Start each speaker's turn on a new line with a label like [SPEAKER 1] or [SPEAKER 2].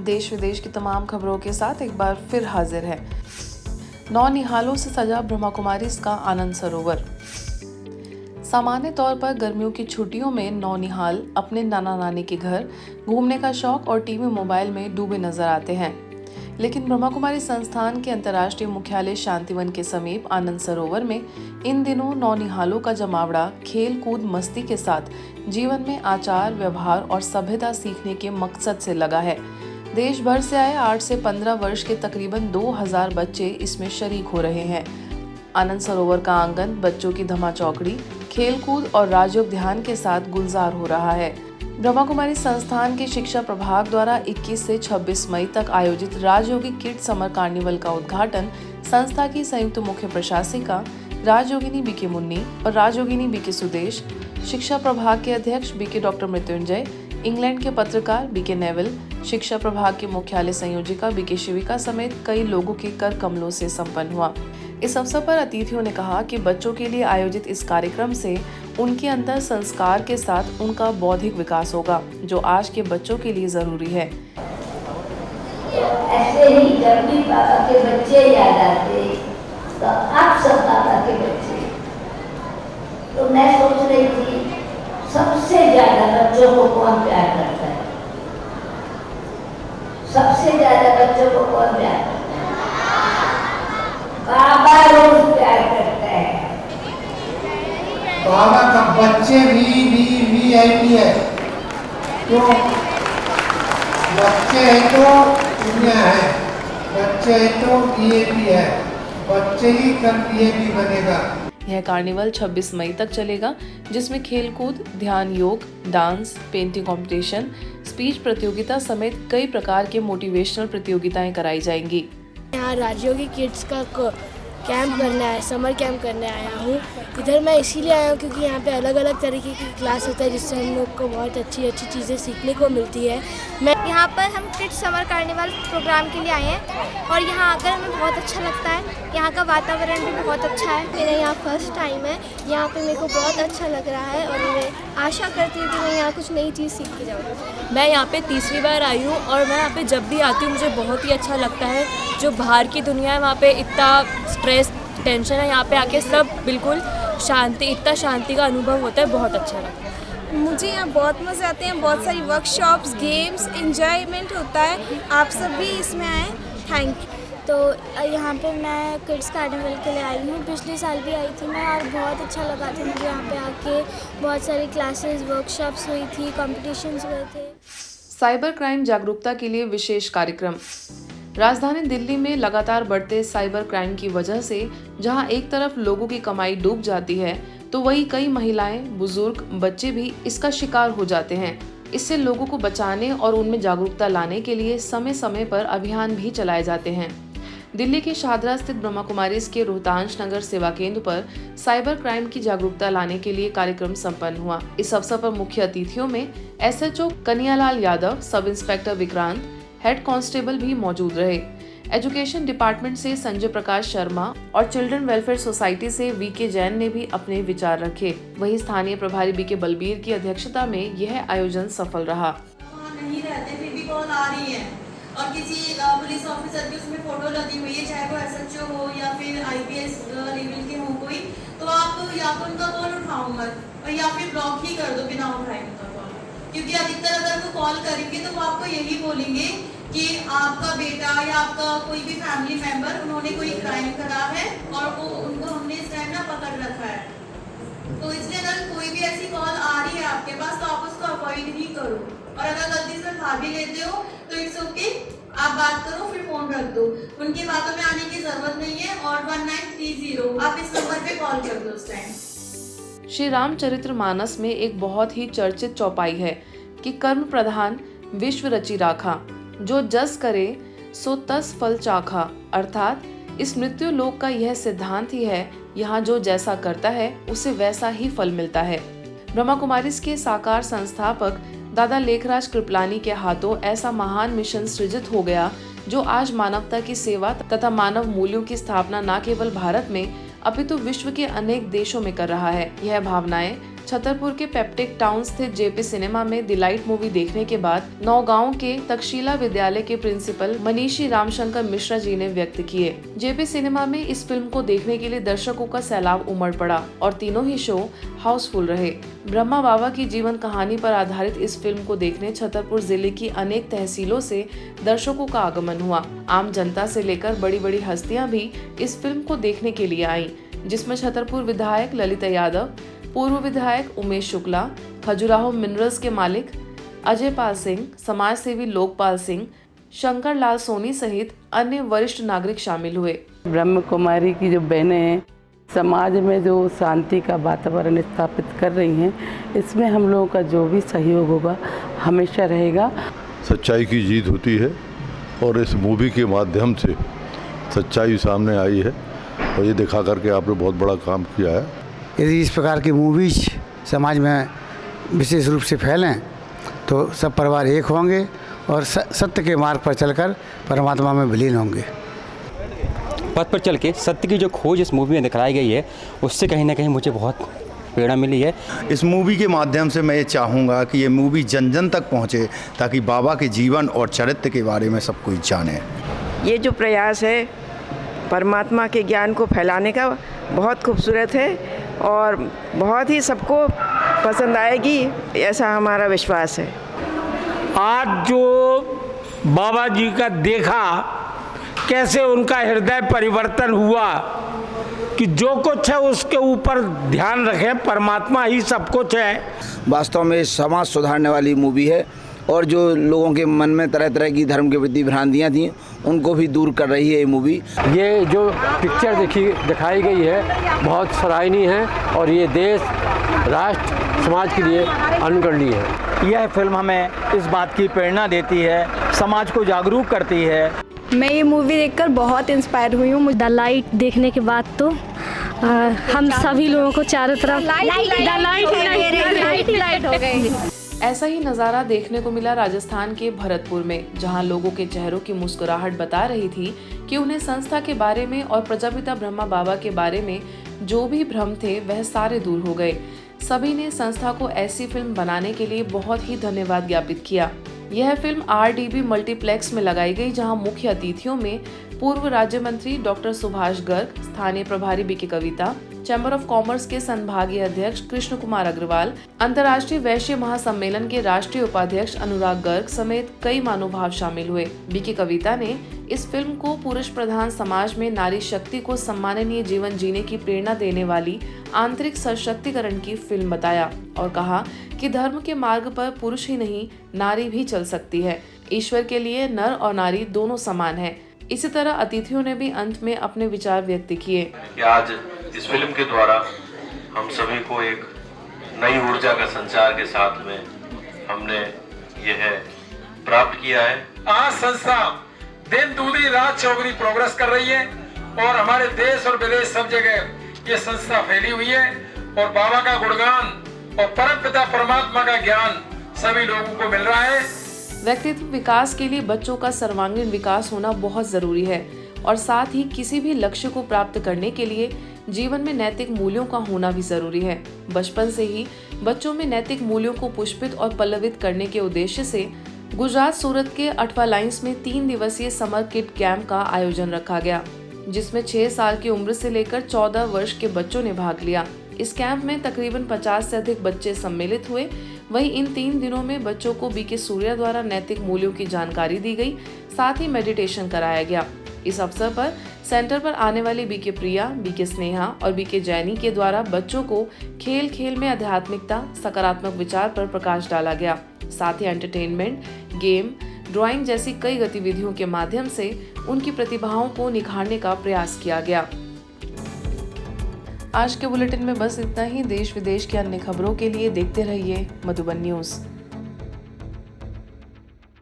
[SPEAKER 1] देश विदेश की तमाम खबरों के साथ एक बार फिर हाजिर है। 9 निहालों से सजा ब्रह्मा कुमारीज़ का आनंद सरोवर। सामान्य तौर पर गर्मियों की छुट्टियों में नौनिहाल अपने नाना नानी के घर घूमने का शौक और टीवी मोबाइल में डूबे नजर आते हैं, लेकिन ब्रह्मा कुमारी संस्थान के अंतर्राष्ट्रीय मुख्यालय शांतिवन के समीप आनंद सरोवर में इन दिनों नौनिहालों का जमावड़ा खेल कूद मस्ती के साथ जीवन में आचार व्यवहार और सभ्यता सीखने के मकसद से लगा है। देश भर से आए 8 से 15 वर्ष के तकरीबन 2000 बच्चे इसमें शरीक हो रहे हैं। आनंद सरोवर का आंगन बच्चों की धमा चौकड़ी, खेलकूद और राजयोग ध्यान के साथ गुलजार हो रहा है। ब्रह्मा कुमारी संस्थान के शिक्षा प्रभाग द्वारा 21 से 26 मई तक आयोजित राजयोगिक किड समर कार्निवल का उद्घाटन संस्था की संयुक्त मुख्य प्रशासिका राजयोगिनी बीके मुन्नी और राजयोगिनी बीके सुदेश, शिक्षा प्रभाग के अध्यक्ष बीके डॉक्टर मृत्युंजय, इंग्लैंड के पत्रकार बीके नेविल, शिक्षा प्रभाग के मुख्यालय संयोजिका बीके शिविका समेत कई लोगों के कर कमलों से संपन्न हुआ। इस अवसर पर अतिथियों ने कहा कि बच्चों के लिए आयोजित इस कार्यक्रम से उनके अंदर संस्कार के साथ उनका बौद्धिक विकास होगा, जो आज के बच्चों के लिए जरूरी है।
[SPEAKER 2] ऐसे ही जब भी पापा के बच्चे याद आते तो आप सब पापा के बच्चे, तो मैं सोच रही थी सबसे ज्यादा बच्चों को कौन प्यार करता है, सबसे ज्यादा बच्चों को कौन प्यार करता है? बाबा रोज प्यार करता है।
[SPEAKER 3] बाबा का बच्चे VIP है, तो बच्चे है तो दुनिया है, बच्चे है तो VIP है, बच्चे ही कल VIP बनेगा।
[SPEAKER 1] यह कार्निवल 26 मई तक चलेगा, जिसमें खेलकूद, ध्यान योग, डांस, पेंटिंग कंपटीशन, स्पीच प्रतियोगिता समेत कई प्रकार के मोटिवेशनल प्रतियोगिताएं कराई जाएंगी।
[SPEAKER 4] यहाँ राजयोगिक किड्स का कैंप करने आया, समर कैंप करने आया हूँ। इधर मैं इसीलिए आया हूँ क्योंकि यहाँ पे अलग अलग तरीके की क्लास होता है, जिससे हम लोग को बहुत अच्छी अच्छी चीज़ें सीखने को मिलती है।
[SPEAKER 5] मैं यहाँ पर हम किड्स समर कार्निवल प्रोग्राम के लिए आए हैं और यहाँ आकर हमें बहुत अच्छा लगता है। यहाँ का वातावरण भी बहुत अच्छा है। मेरा यहाँ फर्स्ट टाइम है, यहाँ पे मेरे को बहुत अच्छा लग रहा है और मैं आशा करती हूँ कि मैं यहाँ कुछ नई चीज़ सीख के जाऊँ।
[SPEAKER 6] मैं यहाँ पे तीसरी बार आई हूँ और मैं यहाँ पे जब भी आती हूँ मुझे बहुत ही अच्छा लगता है। जो बाहर की दुनिया है वहाँ पे इतना स्ट्रेस टेंशन है, यहाँ पे आके सब बिल्कुल शांति, इतना शांति का अनुभव होता है, बहुत अच्छा लगता है।
[SPEAKER 7] मुझे यहाँ बहुत मज़े आते हैं, बहुत सारी वर्कशॉप्स, गेम्स, एंजॉयमेंट होता है। आप सब भी इसमें आए, थैंक यू।
[SPEAKER 5] तो यहाँ पे मैं किड्स कार्निवल के लिए आई हूँ, पिछले साल भी आई थी मैं और बहुत अच्छा लगा था मुझे यहाँ पे आके। बहुत सारी क्लासेस, वर्कशॉप्स हुई थी, कॉम्पिटिशन्स हुए थे।
[SPEAKER 1] साइबर क्राइम जागरूकता के लिए विशेष कार्यक्रम। राजधानी दिल्ली में लगातार बढ़ते साइबर क्राइम की वजह से जहां एक तरफ लोगों की कमाई डूब जाती है, तो वहीं कई महिलाएं, बुजुर्ग, बच्चे भी इसका शिकार हो जाते हैं। इससे लोगों को बचाने और उनमें जागरूकता लाने के लिए समय समय पर अभियान भी चलाए जाते हैं। दिल्ली के शाहदरा स्थित ब्रह्मा कुमारीज़ के रोहतांश नगर सेवा केंद्र पर साइबर क्राइम की जागरूकता लाने के लिए कार्यक्रम संपन्न हुआ। इस अवसर पर मुख्य अतिथियों में SHO Kanhaiyalal Yadav, sub inspector Vikrant, head constable भी मौजूद रहे। एजुकेशन डिपार्टमेंट से संजय प्रकाश शर्मा और चिल्ड्रन वेलफेयर सोसाइटी से VK जैन ने भी अपने विचार रखे। वहीं स्थानीय प्रभारी BK बलबीर की अध्यक्षता में यह आयोजन सफल रहा।
[SPEAKER 8] नहीं रहते फिर भी कॉल आ रही है और किसी पुलिस ऑफिसर की उसमें फोटो लगी हुई है, चाहे वो SHO हो या फिर IPS लेवल के हो कोई, तो आप या तो उनका कॉल उठाओ मत और या फिर ब्लॉक ही कर दो बिना उठाए उनका कॉल। क्योंकि अधिकतर अगर वो कॉल करेंगे तो वो आपको यही बोलेंगे कि आपका बेटा या आपका कोई भी फैमिली मेंबर, उन्होंने कोई क्राइम करा है और वो उनको हमने इस टाइम ना पकड़ रखा है। तो इसलिए अगर कोई भी ऐसी कॉल आ रही है आपके पास तो आप उसको अवॉइड ही करो, और अगर गलती से उठा भी लेते हो तो इट्स ओके, आप बात करो फिर फोन रख दो। उनकी बातों में आने की जरूरत नहीं है और 1930 आप इस नंबर पे कॉल कर दो उस टाइम।
[SPEAKER 1] श्री रामचरितमानस में एक बहुत ही चर्चित चौपाई है कि कर्म प्रधान विश्व रचि राखा, जो जस करे सो तस फल चाखा। अर्थात इस मृत्यु लोक का यह सिद्धांत ही है, यहाँ जो जैसा करता है उसे वैसा ही फल मिलता है। ब्रह्मा कुमारीज़ के साकार संस्थापक दादा लेखराज कृपलानी के हाथों ऐसा महान मिशन सृजित हो गया, जो आज मानवता की सेवा तथा मानव मूल्यों की स्थापना न केवल भारत में अपितु विश्व के अनेक देशों में कर रहा है। यह भावनाएं छतरपुर के पेप्टिक टाउन स्थित जेपी सिनेमा में डिलाइट मूवी देखने के बाद नौगांव के तक्षशिला विद्यालय के प्रिंसिपल मनीषी रामशंकर मिश्रा जी ने व्यक्त किए। जेपी सिनेमा में इस फिल्म को देखने के लिए दर्शकों का सैलाब उमड़ पड़ा और तीनों ही शो हाउसफुल रहे। ब्रह्मा बाबा की जीवन कहानी पर आधारित इस फिल्म को देखने छतरपुर जिले की अनेक तहसीलों से दर्शकों का आगमन हुआ। आम जनता से लेकर बड़ी बड़ी हस्तियां भी इस फिल्म को देखने के लिए आईं, जिसमें छतरपुर विधायक ललिता यादव, पूर्व विधायक उमेश शुक्ला, खजुराहो मिनरल्स के मालिक अजय पाल सिंह, समाज सेवी लोकपाल सिंह, शंकर लाल सोनी सहित अन्य वरिष्ठ नागरिक शामिल हुए।
[SPEAKER 9] ब्रह्म कुमारी की जो बहनें हैं, समाज में जो शांति का वातावरण स्थापित कर रही हैं, इसमें हम लोगों का जो भी सहयोग होगा हमेशा रहेगा।
[SPEAKER 10] सच्चाई की जीत होती है और इस मूवी के माध्यम से सच्चाई सामने आई है और ये दिखा करके आपने बहुत बड़ा काम किया है।
[SPEAKER 11] यदि इस प्रकार की मूवीज समाज में विशेष रूप से फैलें तो सब परिवार एक होंगे और सत्य के मार्ग पर चलकर परमात्मा में विलीन होंगे।
[SPEAKER 12] पथ पर चल के सत्य की जो खोज इस मूवी में दिखाई गई है, उससे कहीं ना कहीं मुझे बहुत प्रेरणा मिली है।
[SPEAKER 13] इस मूवी के माध्यम से मैं ये चाहूँगा कि ये मूवी जन जन तक पहुँचे ताकि बाबा के जीवन और चरित्र के बारे में सब कुछ जाने।
[SPEAKER 14] ये जो प्रयास है परमात्मा के ज्ञान को फैलाने का बहुत खूबसूरत है और बहुत ही सबको पसंद आएगी, ऐसा हमारा विश्वास है।
[SPEAKER 15] आज जो बाबा जी का देखा, कैसे उनका हृदय परिवर्तन हुआ कि जो कुछ है उसके ऊपर ध्यान रखें, परमात्मा ही सब कुछ है।
[SPEAKER 16] वास्तव में समाज सुधारने वाली मूवी है और जो लोगों के मन में तरह तरह की धर्म के प्रति भ्रांतियाँ थीं उनको भी दूर कर रही है ये मूवी।
[SPEAKER 17] ये जो पिक्चर दिखाई गई है बहुत सराहनीय है और ये देश, राष्ट्र, समाज के लिए अनुकरणीय है।
[SPEAKER 18] यह फिल्म हमें इस बात की प्रेरणा देती है, समाज को जागरूक करती है।
[SPEAKER 19] मैं ये मूवी देखकर बहुत इंस्पायर हुई हूँ। द लाइट देखने के बाद तो हम सभी लोगों को चारों तरफ लाइट हो गई।
[SPEAKER 1] ऐसा ही नज़ारा देखने को मिला राजस्थान के भरतपुर में, जहां लोगों के चेहरों की मुस्कुराहट बता रही थी कि उन्हें संस्था के बारे में और प्रजापिता ब्रह्मा बाबा के बारे में जो भी भ्रम थे वह सारे दूर हो गए। सभी ने संस्था को ऐसी फिल्म बनाने के लिए बहुत ही धन्यवाद ज्ञापित किया। यह फिल्म RDB मल्टीप्लेक्स में लगाई गई, जहां मुख्य अतिथियों में पूर्व राज्य मंत्री डॉक्टर सुभाष गर्ग, स्थानीय प्रभारी BK Kavita, chamber of commerce के संभागीय अध्यक्ष कृष्ण कुमार अग्रवाल, अंतर्राष्ट्रीय वैश्य महासम्मेलन के राष्ट्रीय उपाध्यक्ष अनुराग गर्ग समेत कई महानुभाव शामिल हुए। BK कविता ने इस फिल्म को पुरुष प्रधान समाज में नारी शक्ति को सम्माननीय जीवन जीने की प्रेरणा देने वाली आंतरिक सशक्तिकरण की फिल्म बताया और कहा कि धर्म के मार्ग पर पुरुष ही नहीं नारी भी चल सकती है। ईश्वर के लिए नर और नारी दोनों समान है। इसी तरह अतिथियों ने भी अंत में अपने विचार व्यक्त किए।
[SPEAKER 20] आज इस फिल्म के द्वारा हम सभी को एक नई ऊर्जा का संचार के साथ में हमने यह प्राप्त किया है।
[SPEAKER 15] आज संस्था दिन दूनी रात चौगुनी प्रोग्रेस कर रही है और हमारे देश और विदेश सब जगह ये संस्था फैली हुई है और बाबा का गुणगान और परमपिता परमात्मा का ज्ञान सभी लोगों को मिल रहा है।
[SPEAKER 1] व्यक्तित्व विकास के लिए बच्चों का सर्वांगीण विकास होना बहुत जरूरी है और साथ ही किसी भी लक्ष्य को प्राप्त करने के लिए जीवन में नैतिक मूल्यों का होना भी जरूरी है। बचपन से ही बच्चों में नैतिक मूल्यों को पुष्पित और पल्लवित करने के उद्देश्य से गुजरात सूरत के अठवा लाइन्स में 3 दिवसीय समर किड कैंप का आयोजन रखा गया, जिसमें 6 साल की उम्र से लेकर 14 वर्ष के बच्चों ने भाग लिया। इस कैंप में तकरीबन 50 से अधिक बच्चे सम्मिलित हुए। वहीं इन 3 दिनों में बच्चों को BK सूर्या द्वारा नैतिक मूल्यों की जानकारी दी गई, साथ ही मेडिटेशन कराया गया। इस अवसर पर सेंटर पर आने वाली BK प्रिया, BK स्नेहा और BK जैनी के द्वारा बच्चों को खेल खेल में आध्यात्मिकता, सकारात्मक विचार पर प्रकाश डाला गया। साथ ही एंटरटेनमेंट, गेम, ड्राइंग जैसी कई गतिविधियों के माध्यम से उनकी प्रतिभाओं को निखारने का प्रयास किया गया। आज के बुलेटिन में बस इतना ही। देश विदेश की अन्य खबरों के लिए देखते रहिए मधुबन न्यूज़।